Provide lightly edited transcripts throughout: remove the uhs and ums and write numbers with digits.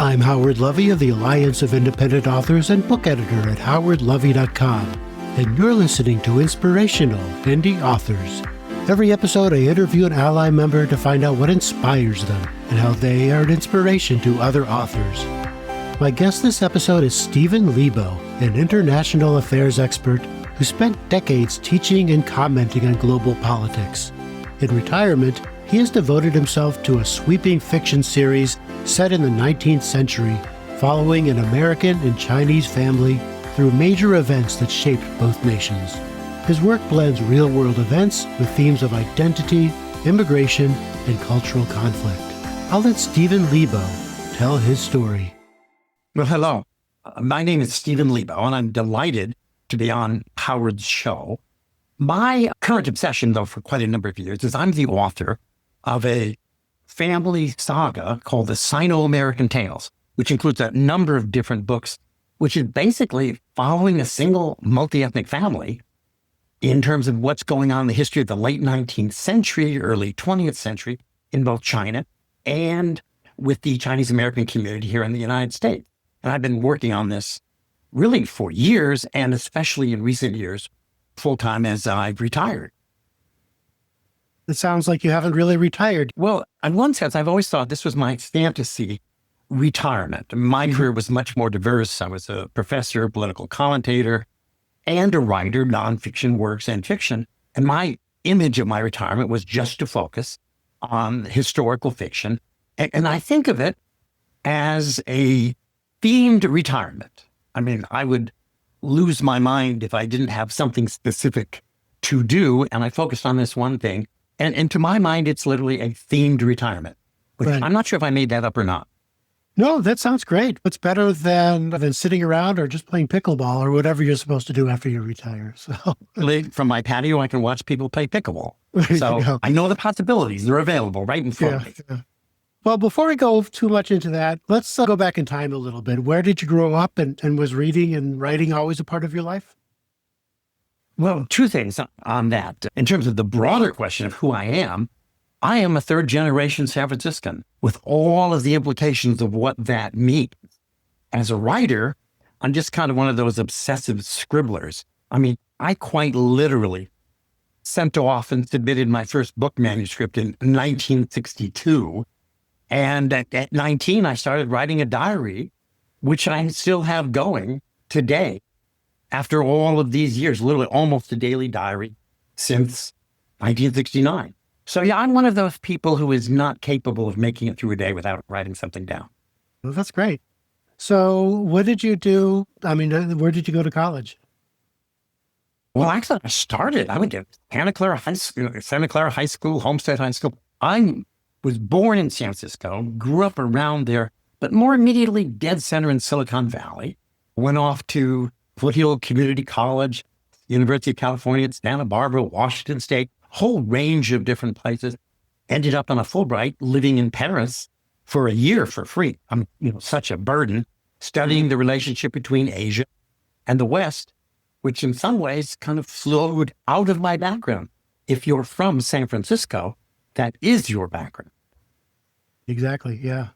I'm Howard Lovey of the Alliance of Independent Authors and book editor at howardlovey.com, and you're listening to Inspirational Indie Authors. Every episode, I interview an Ally member to find out what inspires them and how they are an inspiration to other authors. My guest this episode is Steven Leibo, an international affairs expert who spent decades teaching and commenting on global politics. In retirement, he has devoted himself to a sweeping fiction series set in the 19th century, following an American and Chinese family through major events that shaped both nations. His work blends real-world events with themes of identity, immigration, and cultural conflict. I'll let Steven Leibo tell his story. Well, hello. My name is Steven Leibo, and I'm delighted to be on Howard's show. My current obsession, though, for quite a number of years, is I'm the author of a family saga called the Sino-American Tales, which includes a number of different books, which is basically following a single multi-ethnic family in terms of what's going on in the history of the late 19th century, early 20th century in both China and with the Chinese American community here in the United States. And I've been working on this really for years, and especially in recent years, full-time as I've retired. It sounds like you haven't really retired. Well, in one sense, I've always thought this was my fantasy retirement. My career was much more diverse. I was a professor, political commentator, and a writer, nonfiction works and fiction. And my image of my retirement was just to focus on historical fiction. And I think of it as a themed retirement. I mean, I would lose my mind if I didn't have something specific to do. And I focused on this one thing. And to my mind, it's literally a themed retirement, which right. I'm not sure if I made that up or not. No, that sounds great. What's better than sitting around or just playing pickleball or whatever you're supposed to do after you retire? So from my patio, I can watch people play pickleball. So I know the possibilities. They're available right in front of me. Yeah. Well, before we go too much into that, let's go back in time a little bit. Where did you grow up, and was reading and writing always a part of your life? Well, two things on that. In terms of the broader question of who I am a third generation San Franciscan with all of the implications of what that means. As a writer, I'm just kind of one of those obsessive scribblers. I mean, I quite literally sent off and submitted my first book manuscript in 1962. And at 19, I started writing a diary, which I still have going today. After all of these years, literally almost a daily diary since 1969. So yeah, I'm one of those people who is not capable of making it through a day without writing something down. Well, that's great. So what did you do? I mean, where did you go to college? Well, actually, I went to Santa Clara High School, Homestead High School. I was born in San Francisco, grew up around there, but more immediately dead center in Silicon Valley. Went off to Foothill Community College, University of California at Santa Barbara, Washington State, whole range of different places. Ended up on a Fulbright living in Paris for a year for free. I'm, such a burden, studying the relationship between Asia and the West, which in some ways kind of flowed out of my background. If you're from San Francisco, that is your background. Exactly. Yeah.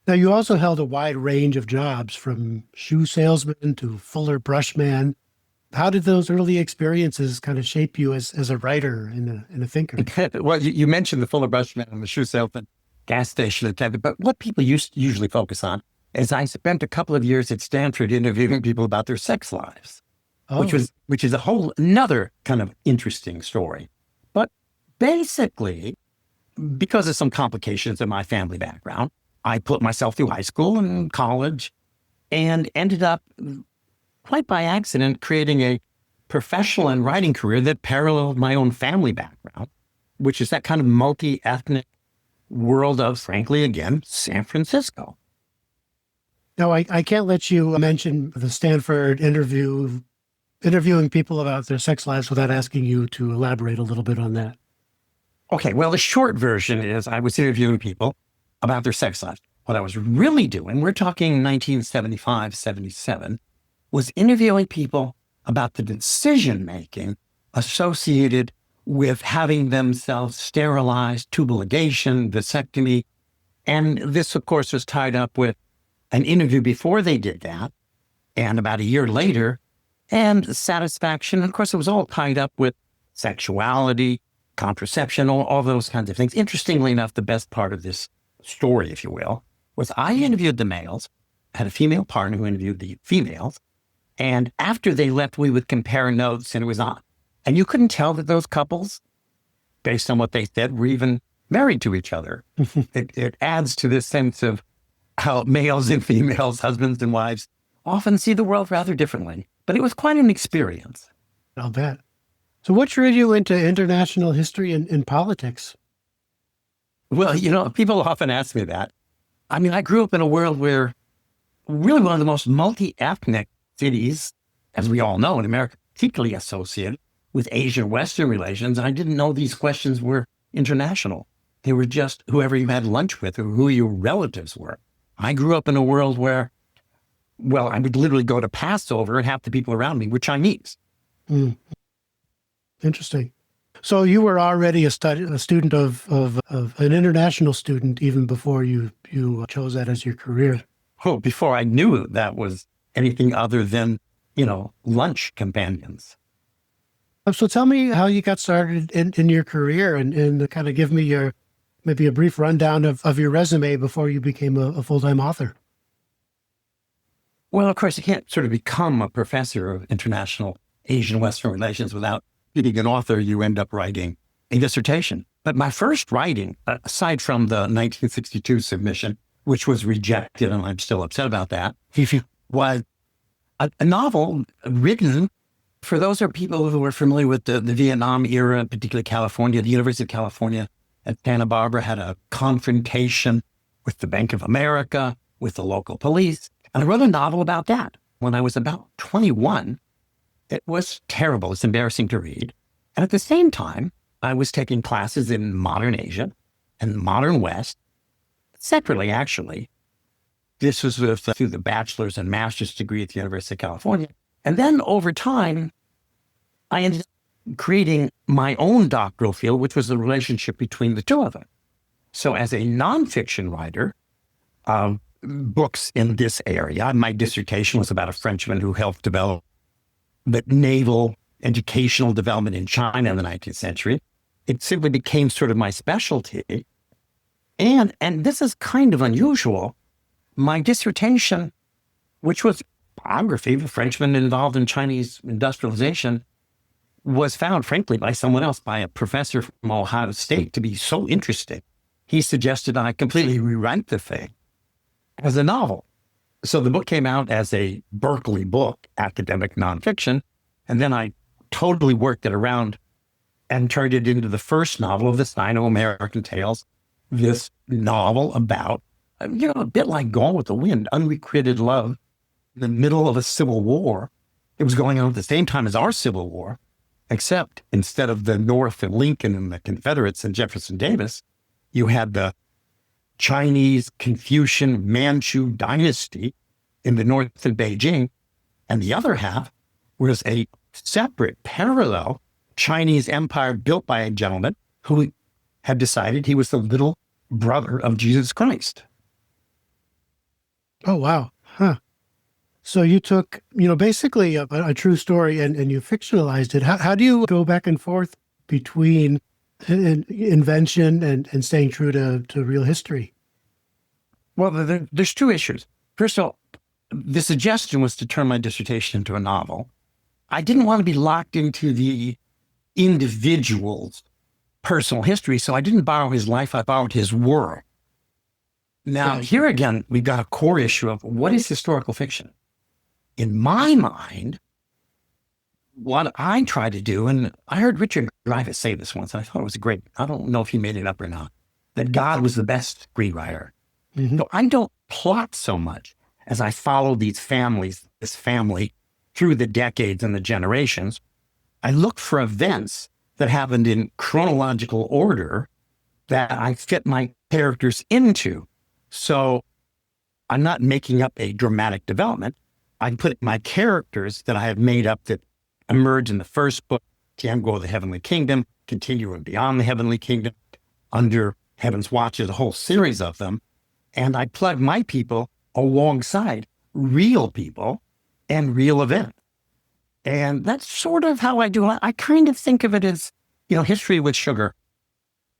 Now, you also held a wide range of jobs, from shoe salesman to fuller brushman. How did those early experiences kind of shape you as a writer and a thinker? Well, you mentioned the fuller brushman and the shoe salesman, gas station attendant, but what people usually focus on is I spent a couple of years at Stanford interviewing people about their sex lives, which is a whole another kind of interesting story. But basically, because of some complications in my family background, I put myself through high school and college and ended up, quite by accident, creating a professional and writing career that paralleled my own family background, which is that kind of multi-ethnic world of, frankly, again, San Francisco. Now, I can't let you mention the Stanford interviewing people about their sex lives without asking you to elaborate a little bit on that. Okay, well, the short version is I was interviewing people about their sex lives. What I was really doing, we're talking 1975, 77, was interviewing people about the decision-making associated with having themselves sterilized, tubal ligation, vasectomy. And this, of course, was tied up with an interview before they did that, and about a year later, and satisfaction. Of course, it was all tied up with sexuality, contraception, all those kinds of things. Interestingly enough, the best part of this story, if you will, was I interviewed the males, had a female partner who interviewed the females, and after they left, we would compare notes, and it was on. And you couldn't tell that those couples, based on what they said, were even married to each other. It adds to this sense of how males and females, husbands and wives, often see the world rather differently. But it was quite an experience. I'll bet. So what drew you into international history and politics? Well, people often ask me that. I mean, I grew up in a world where really one of the most multi-ethnic cities, as we all know in America, particularly associated with Asian-Western relations. I didn't know these questions were international. They were just whoever you had lunch with or who your relatives were. I grew up in a world where, well, I would literally go to Passover and half the people around me were Chinese. Mm. Interesting. So you were already a student of an international student even before you chose that as your career. Oh, before I knew that was anything other than, lunch companions. So tell me how you got started in your career and kind of give me maybe a brief rundown of your resume before you became a full-time author. Well, of course, you can't sort of become a professor of international Asian Western relations without being an author. You end up writing a dissertation. But my first writing, aside from the 1962 submission, which was rejected, and I'm still upset about that, was a novel written for those are people who are familiar with the Vietnam era, particularly California. The University of California at Santa Barbara had a confrontation with the Bank of America, with the local police. And I wrote a novel about that when I was about 21. It was terrible. It's embarrassing to read. And at the same time, I was taking classes in modern Asia and modern West, separately, actually. This was through the bachelor's and master's degree at the University of California. And then over time, I ended up creating my own doctoral field, which was the relationship between the two of them. So as a nonfiction writer, books in this area, my dissertation was about a Frenchman who helped develop the naval educational development in China in the 19th century. It simply became sort of my specialty. And this is kind of unusual. My dissertation, which was biography of a Frenchman involved in Chinese industrialization, was found, frankly, by someone else, by a professor from Ohio State, to be so interesting. He suggested I completely rewrite the thing as a novel. So the book came out as a Berkeley book, academic nonfiction, and then I totally worked it around and turned it into the first novel of the Sino-American Tales, this novel about, a bit like Gone with the Wind, unrequited love in the middle of a civil war. It was going on at the same time as our Civil War, except instead of the North and Lincoln and the Confederates and Jefferson Davis, you had the Chinese, Confucian, Manchu dynasty in the north in Beijing, and the other half was a separate, parallel Chinese empire built by a gentleman who had decided he was the little brother of Jesus Christ. Oh, wow. Huh. So you took, basically a true story and you fictionalized it. How do you go back and forth between invention and staying true to real history? Well, there's two issues. First of all, the suggestion was to turn my dissertation into a novel. I didn't want to be locked into the individual's personal history, so I didn't borrow his life, I borrowed his work. Now, here again, we've got a core issue of what is historical fiction? In my mind, what I try to do, and I heard Richard Dreyfuss say this once, and I thought it was great. I don't know if he made it up or not, that God was the best screenwriter. Mm-hmm. So I don't plot so much as I follow these families, this family, through the decades and the generations. I look for events that happened in chronological order that I fit my characters into. So I'm not making up a dramatic development. I put my characters that I have made up that emerge in the first book, Tianguo, the Heavenly Kingdom, Continuing Beyond the Heavenly Kingdom, Under Heaven's Watch, there's a whole series of them. And I plug my people alongside real people and real events. And that's sort of how I do it. I kind of think of it as, history with sugar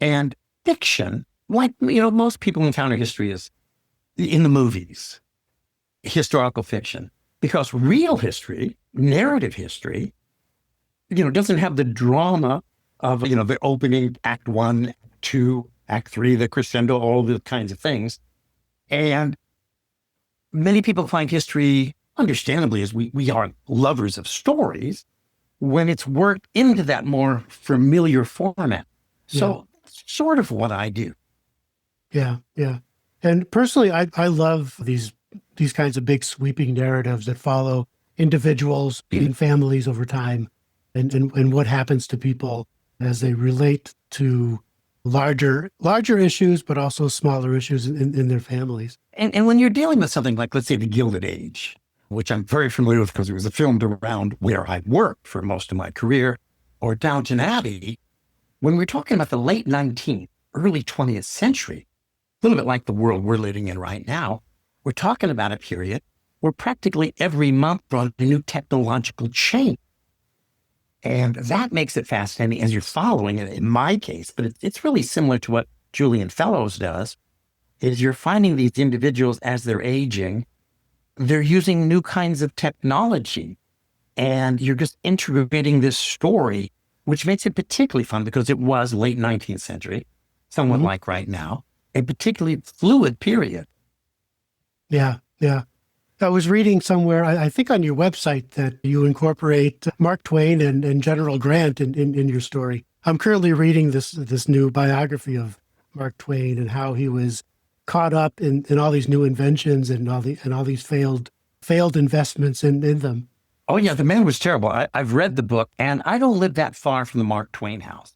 and fiction. Like, most people encounter history as in the movies, historical fiction, because real history, narrative history, doesn't have the drama of, the opening act 1, act 2, act 3, the crescendo, all the kinds of things. And many people find history, understandably, as we are lovers of stories, when it's worked into that more familiar format. So that's sort of what I do. Yeah, yeah. And personally, I love these kinds of big sweeping narratives that follow individuals and families over time, and what happens to people as they relate to larger issues, but also smaller issues in their families. And when you're dealing with something like, let's say, The Gilded Age, which I'm very familiar with because it was filmed around where I worked for most of my career, or Downton Abbey, when we're talking about the late 19th, early 20th century, a little bit like the world we're living in right now, we're talking about a period where practically every month brought a new technological change. And that makes it fascinating as you're following it, in my case, but it's really similar to what Julian Fellows does, is you're finding these individuals as they're aging, they're using new kinds of technology, and you're just integrating this story, which makes it particularly fun because it was late 19th century, somewhat like right now, a particularly fluid period. Yeah, yeah. I was reading somewhere, I think on your website, that you incorporate Mark Twain and General Grant in your story. I'm currently reading this new biography of Mark Twain and how he was caught up in all these new inventions and all these failed investments in them. Oh yeah, the man was terrible. I've read the book, and I don't live that far from the Mark Twain house.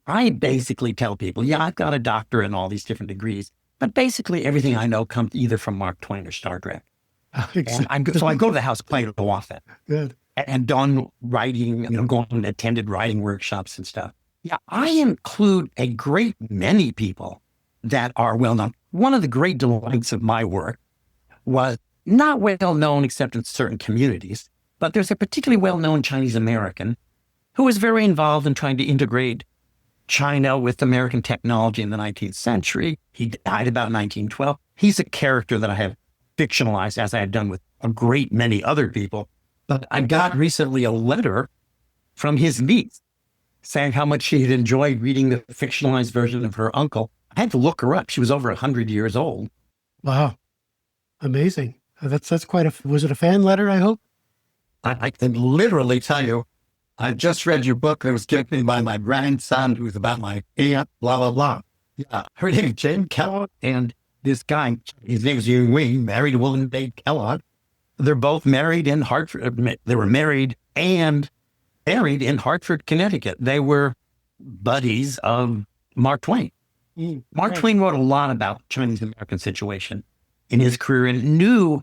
I basically tell people, I've got a doctorate and all these different degrees, but basically everything I know comes either from Mark Twain or Star Trek. Exactly. So I go to the house quite often. Good. And done writing, going and attended writing workshops and stuff. Yeah, I include a great many people that are well known. One of the great delights of my work was not well known except in certain communities, but there's a particularly well known Chinese American who was very involved in trying to integrate China with American technology in the 19th century. He died about 1912. He's a character that I have fictionalized, as I had done with a great many other people. But I got recently a letter from his niece saying how much she had enjoyed reading the fictionalized version of her uncle. I had to look her up. She was over 100 years old. Wow. Amazing. That's quite was it a fan letter, I hope? I can literally tell you, I just read your book that was given me by my grandson, who's about my aunt, blah, blah, blah. Yeah, her name is Jane Kellogg, and this guy, his name is Yuen Wing, married a woman named Kellogg. They're both married in Hartford. They were married and buried in Hartford, Connecticut. They were buddies of Mark Twain. Mark Twain wrote a lot about the Chinese American situation in his career and knew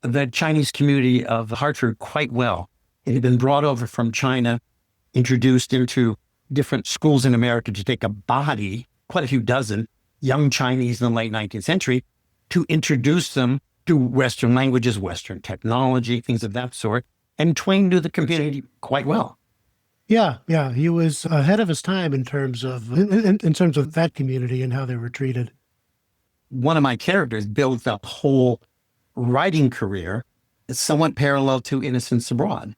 the Chinese community of Hartford quite well. It had been brought over from China, introduced into different schools in America to take a body, quite a few dozen, young Chinese in the late 19th century, to introduce them to Western languages, Western technology, things of that sort. And Twain knew the community quite well. Yeah, yeah. He was ahead of his time in terms of that community and how they were treated. One of my characters builds a whole writing career that's somewhat parallel to Innocents Abroad.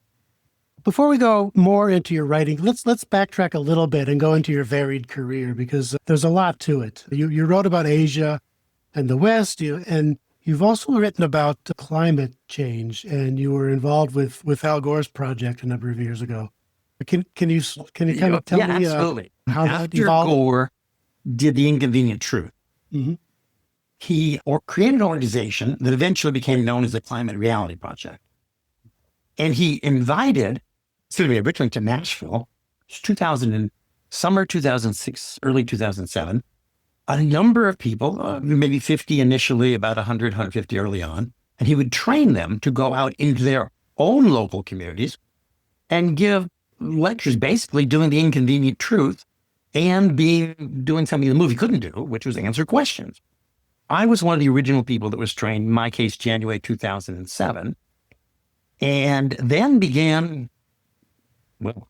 Before we go more into your writing, let's backtrack a little bit and go into your varied career, because there's a lot to it. You wrote about Asia and the West, and you've also written about climate change, and you were involved with Al Gore's project a number of years ago. Can you kind of tell me absolutely. How After that evolved? Gore did The Inconvenient Truth, Mm-hmm. he created an organization that eventually became known as the Climate Reality Project. And he invited, originally to Nashville, summer 2006, early 2007, a number of people, maybe 50 initially, about 100, 150 early on, and he would train them to go out into their own local communities and give lectures, basically doing the inconvenient truth and doing something the movie couldn't do, which was answer questions. I was one of the original people that was trained, in my case, January 2007, and then began, well,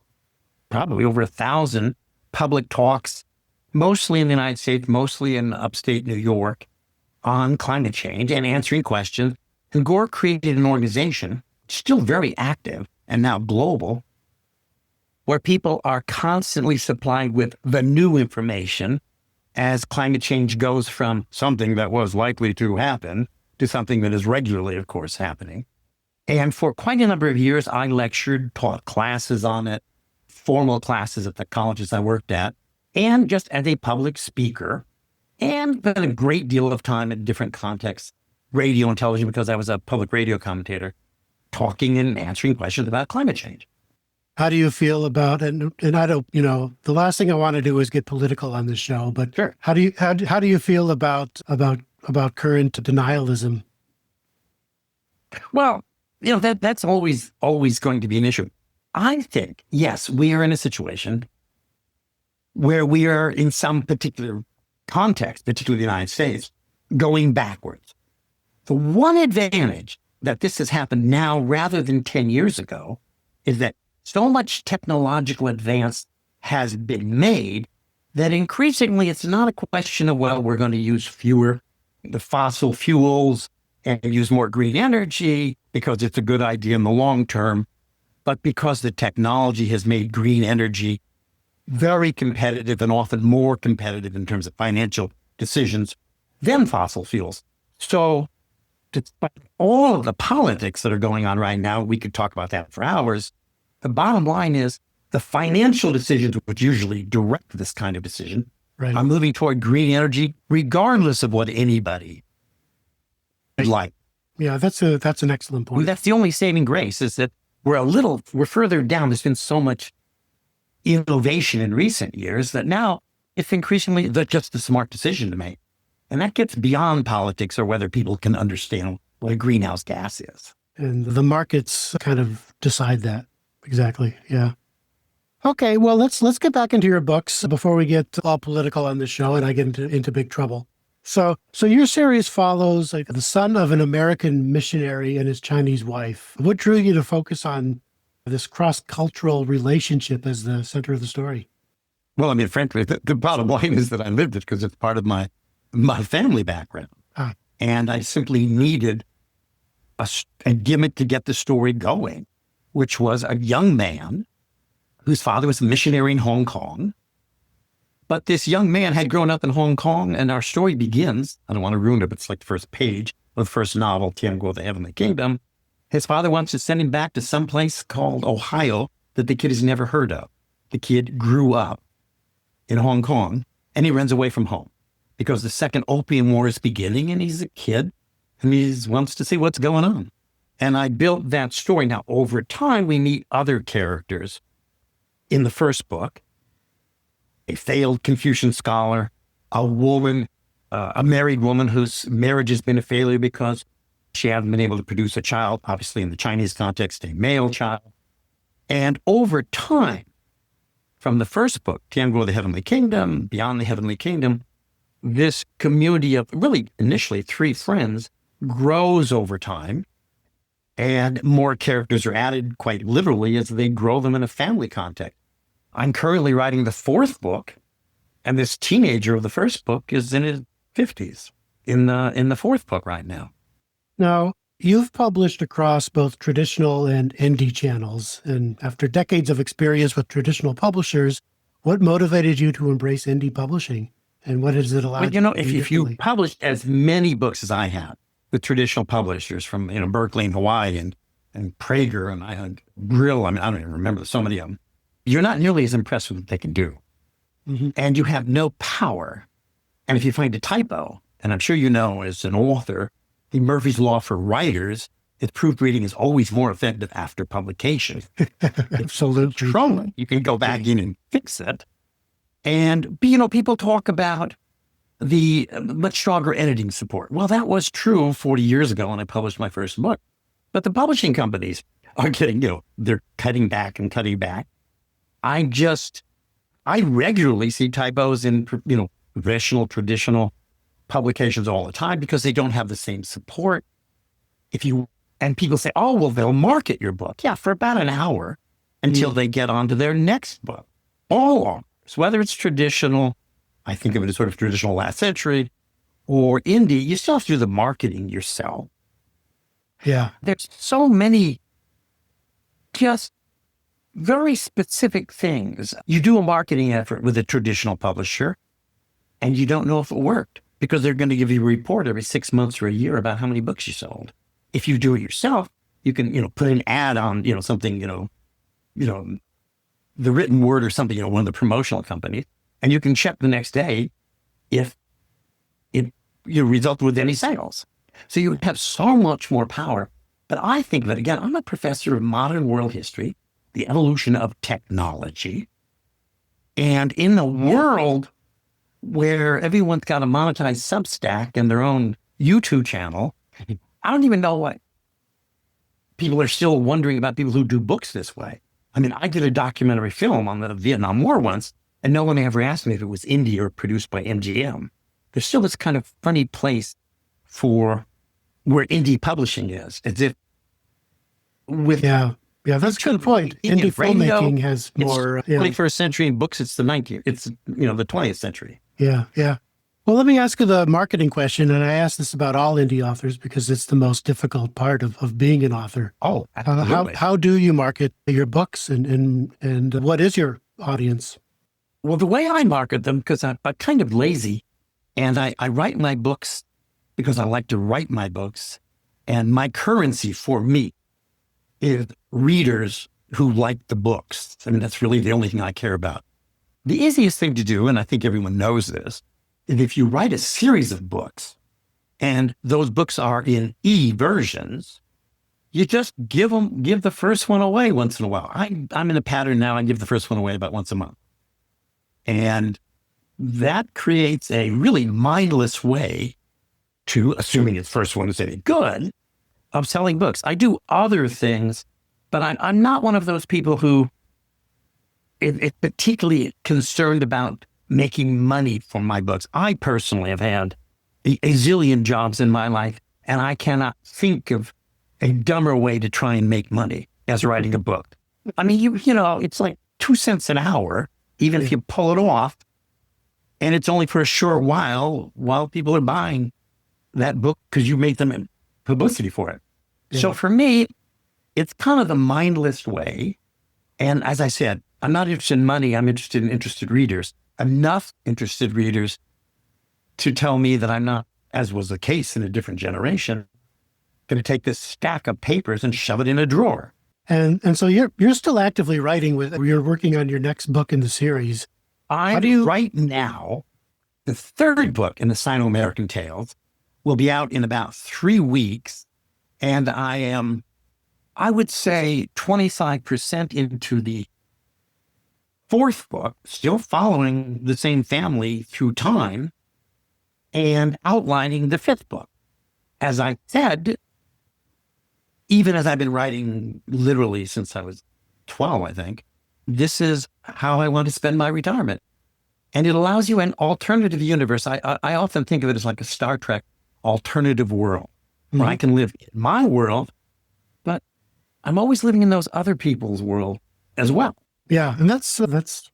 probably over 1,000 public talks, mostly in the United States, mostly in upstate New York, on climate change and answering questions. And Gore created an organization, still very active and now global, where people are constantly supplied with the new information as climate change goes from something that was likely to happen to something that is regularly, of course, happening. And for quite a number of years, I lectured, taught classes on it, formal classes at the colleges I worked at, and just as a public speaker, and spent a great deal of time in different contexts, radio and television, because I was a public radio commentator, talking and answering questions about climate change. How do you feel about, and I don't, the last thing I want to do is get political on this show, but Sure. How do you feel about current denialism? Well, that's always going to be an issue. I think, yes, we are in a situation where we are in some particular context, particularly the United States, going backwards. The one advantage that this has happened now rather than 10 years ago is that so much technological advance has been made that increasingly it's not a question of, well, we're going to use fewer the fossil fuels and use more green energy because it's a good idea in the long term, but because the technology has made green energy very competitive and often more competitive in terms of financial decisions than fossil fuels. So despite all of the politics that are going on right now, we could talk about that for hours. The bottom line is the financial decisions, which usually direct this kind of decision, right, are moving toward green energy, regardless of what anybody would like. Yeah, that's an excellent point. That's the only saving grace, is that we're further down. There's been so much innovation in recent years that now it's increasingly just a smart decision to make. And that gets beyond politics or whether people can understand what a greenhouse gas is. And the markets kind of decide that. Exactly. Yeah. Okay. Well, let's get back into your books before we get all political on this show and I get into big trouble. So your series follows the son of an American missionary and his Chinese wife. What drew you to focus on this cross-cultural relationship as the center of the story? Well, I mean, frankly, the bottom line is that I lived it because it's part of my family background. And I simply needed a gimmick to get the story going, which was a young man whose father was a missionary in Hong Kong. But this young man had grown up in Hong Kong, and our story begins, I don't want to ruin it, but it's like the first page of the first novel, Tianguo, the Heavenly Kingdom. His father wants to send him back to some place called Ohio that the kid has never heard of. The kid grew up in Hong Kong, and he runs away from home because the Second Opium War is beginning, and he's a kid, and he wants to see what's going on. And I built that story. Now, over time, we meet other characters. In the first book, a failed Confucian scholar, a woman, a married woman whose marriage has been a failure because she hasn't been able to produce a child, obviously in the Chinese context, a male child. And over time, from the first book, Tianguo, the Heavenly Kingdom, Beyond the Heavenly Kingdom, this community of really initially 3 friends grows over time, and more characters are added quite literally as they grow them in a family context. I'm currently writing the 4th book, and this teenager of the first book is in his 50s in the 4th book right now. Now, you've published across both traditional and indie channels, and after decades of experience with traditional publishers, what motivated you to embrace indie publishing, and what has it allowed you to do if you published as many books as I have with traditional publishers from Berkeley and Hawaii and Prager and Grill, I don't even remember so many of them, you're not nearly as impressed with what they can do. Mm-hmm. And you have no power. And if you find a typo, and I'm sure you know as an author, the Murphy's Law for writers is proofreading is always more effective after publication. Absolutely. True. You can go back in and fix it. And, people talk about the much stronger editing support. Well, that was true 40 years ago when I published my first book. But the publishing companies are getting, they're cutting back and cutting back. I regularly see typos in, traditional publications all the time because they don't have the same support. And people say, oh, well, they'll market your book. Yeah, for about an hour until they get on to their next book. All authors, whether it's traditional, I think of it as sort of traditional last century, or indie, you still have to do the marketing yourself. Yeah. There's so many just very specific things. You do a marketing effort with a traditional publisher and you don't know if it worked because they're going to give you a report every 6 months or a year about how many books you sold. If you do it yourself, you can, put an ad on, something, the written word or something, one of the promotional companies, and you can check the next day if it resulted with any sales. So you would have so much more power. But I think that, again, I'm a professor of modern world history, the evolution of technology. And in the world where everyone's got a monetized Substack and their own YouTube channel, I don't even know what people are still wondering about people who do books this way. I mean, I did a documentary film on the Vietnam War once, and no one ever asked me if it was indie or produced by MGM. There's still this kind of funny place for where indie publishing is, as if with Yeah, that's a good point. Indie filmmaking has more 21st century, in books it's the 20th century. Yeah. Well, let me ask you the marketing question, and I ask this about all indie authors because it's the most difficult part of being an author. Oh, absolutely. How do you market your books, and what is your audience? Well, the way I market them, because I'm kind of lazy, and I write my books because I like to write my books, and my currency for me is readers who like the books. I mean, that's really the only thing I care about. The easiest thing to do, and I think everyone knows this, is if you write a series of books and those books are in e-versions, you just give the first one away once in a while. I'm in a pattern now. I give the first one away about once a month. And that creates a really mindless way to, assuming its first one is any good, of selling books. I do other things, but I'm not one of those people who is particularly concerned about making money from my books. I personally have had a zillion jobs in my life, and I cannot think of a dumber way to try and make money as writing a book. I mean, it's like 2 cents an hour, even if you pull it off, and it's only for a short while people are buying that book because you made them publicity for it. Yeah. So for me, it's kind of the mindless way. And as I said, I'm not interested in money. I'm interested in interested readers. Enough interested readers to tell me that I'm not, as was the case in a different generation, going to take this stack of papers and shove it in a drawer. And so you're still actively writing you're working on your next book in the series. Right now, the third book in the Sino-American Tales will be out in about 3 weeks. And I am, I would say, 25% into the fourth book, still following the same family through time and outlining the fifth book. As I said, even as I've been writing literally since I was 12, I think, this is how I want to spend my retirement. And it allows you an alternative universe. I often think of it as like a Star Trek alternative world where I can live in my world, but I'm always living in those other people's world as well. Yeah, and that's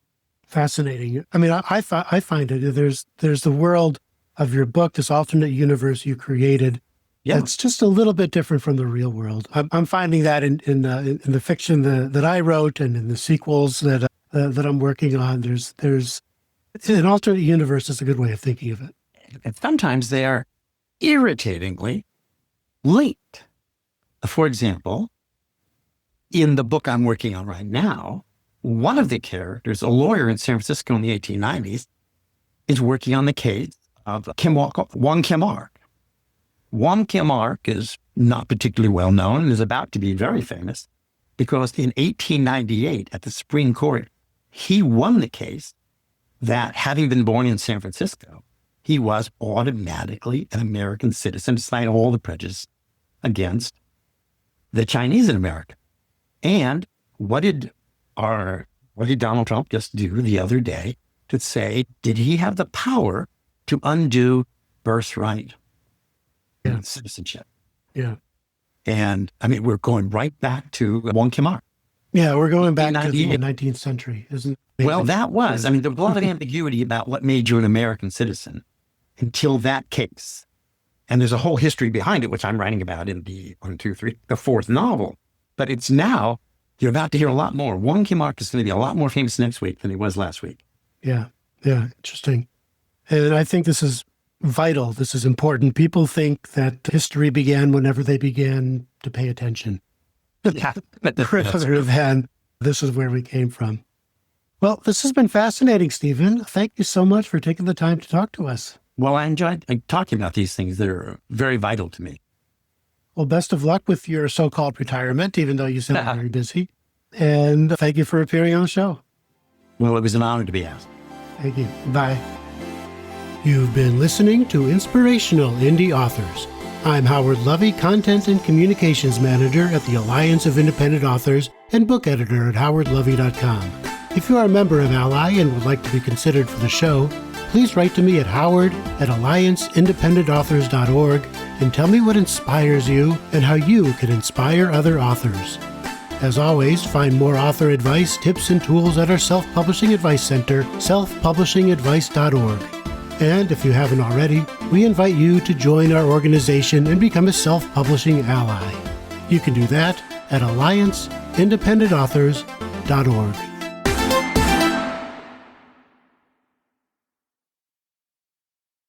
fascinating. I mean, I find it. There's the world of your book, this alternate universe you created. Yeah, it's just a little bit different from the real world. I'm finding that in the fiction that I wrote and in the sequels that I'm working on. There's an alternate universe is a good way of thinking of it. And sometimes they are irritatingly linked. For example, in the book I'm working on right now, one of the characters, a lawyer in San Francisco in the 1890s, is working on the case of Wong Kim Ark. Wong Kim Ark is not particularly well known and is about to be very famous because in 1898 at the Supreme Court, he won the case that having been born in San Francisco, he was automatically an American citizen despite all the prejudice against the Chinese in America. And what did Donald Trump just do the other day to say, did he have the power to undo birthright Yeah. and citizenship. Yeah. And I mean, we're going right back to Wong Kim Ark. Yeah, we're going back to the 1898. 19th century, isn't it? Well, that was, I mean, there was a lot of ambiguity about what made you an American citizen until that case. And there's a whole history behind it, which I'm writing about in the fourth novel. But it's now, you're about to hear a lot more. Wong Kim Ark is going to be a lot more famous next week than he was last week. Yeah. Yeah. Interesting. And I think this is vital. This is important. People think that history began whenever they began to pay attention. Yeah. Rather than this is where we came from. Well, this has been fascinating, Steven. Thank you so much for taking the time to talk to us. Well, I enjoyed talking about these things. They're very vital to me. Well, best of luck with your so-called retirement, even though you sound very busy. And thank you for appearing on the show. Well, it was an honor to be asked. Thank you. Bye. You've been listening to Inspirational Indie Authors. I'm Howard Lovey, Content and Communications Manager at the Alliance of Independent Authors and book editor at howardlovey.com. If you are a member of Ally and would like to be considered for the show, please write to me at howard@allianceindependentauthors.org and tell me what inspires you and how you can inspire other authors. As always, find more author advice, tips, and tools at our Self-Publishing Advice Center, selfpublishingadvice.org. And if you haven't already, we invite you to join our organization and become a self-publishing ally. You can do that at allianceindependentauthors.org.